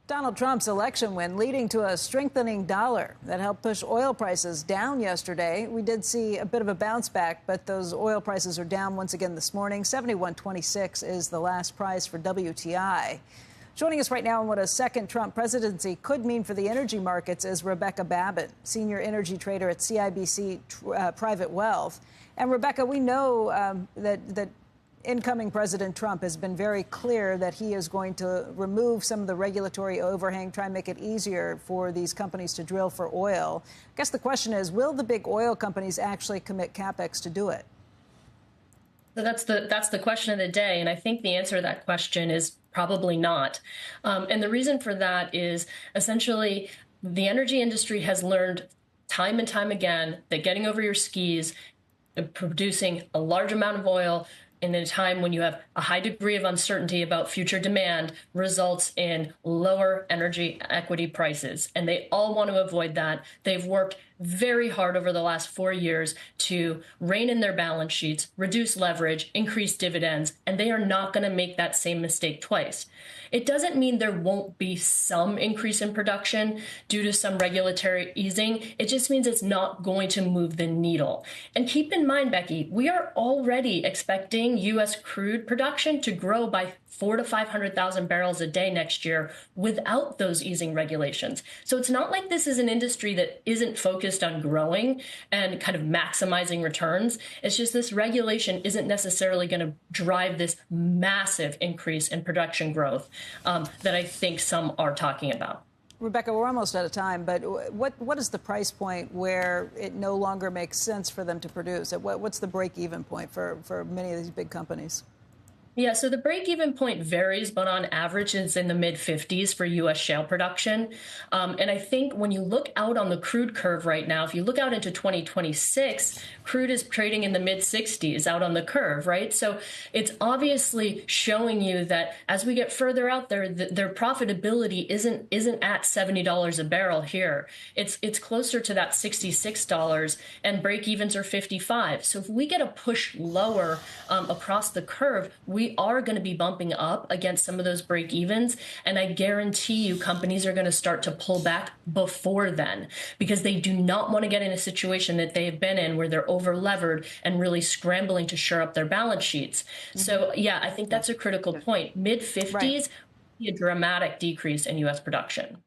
Donald Trump's election win leading to a strengthening dollar that helped push oil prices down yesterday. We did see a bit of a bounce back, but those oil prices are down once again this morning. 71.26 is the last price for WTI. Joining us right now on what a second Trump presidency could mean for the energy markets is Rebecca Babin, senior energy trader at CIBC Private Wealth. And Rebecca, we know that incoming President Trump has been very clear that he is going to remove some of the regulatory overhang, try and make it easier for these companies to drill for oil. I guess the question is, will the big oil companies actually commit capex to do it? So that's the question of the day, and I think the answer to that question is probably not. And the reason for that is essentially the energy industry has learned time and time again that getting over your skis, producing a large amount of oil in a time when you have a high degree of uncertainty about future demand results in lower energy equity prices. And they all want to avoid that. They've worked very hard over the last 4 years to rein in their balance sheets, reduce leverage, increase dividends, and they are not going to make that same mistake twice. It doesn't mean there won't be some increase in production due to some regulatory easing. It just means it's not going to move the needle. And keep in mind, Becky, we are already expecting U.S. crude production to grow by 400,000 to 500,000 barrels a day next year without those easing regulations. So it's not like this is an industry that isn't focused on growing and kind of maximizing returns. It's just this regulation isn't necessarily going to drive this massive increase in production growth that I think some are talking about. Rebecca, we're almost out of time, but what is the price point where it no longer makes sense for them to produce? What's the break-even point for many of these big companies? Yeah, so the break-even point varies, but on average, it's in the mid-50s for U.S. shale production. And I think when you look out on the crude curve right now, if you look out into 2026, crude is trading in the mid-60s out on the curve, right? So it's obviously showing you that as we get further out there, their profitability isn't at $70 a barrel here. It's closer to that $66, and break-evens are 55. So if we get a push lower across the curve, we are going to be bumping up against some of those break evens. And I guarantee you companies are going to start to pull back before then, because they do not want to get in a situation that they've been in where they're over levered and really scrambling to shore up their balance sheets. Mm-hmm. So, yeah, I think that's a critical point. Mid 50s, right. A dramatic decrease in U.S. production.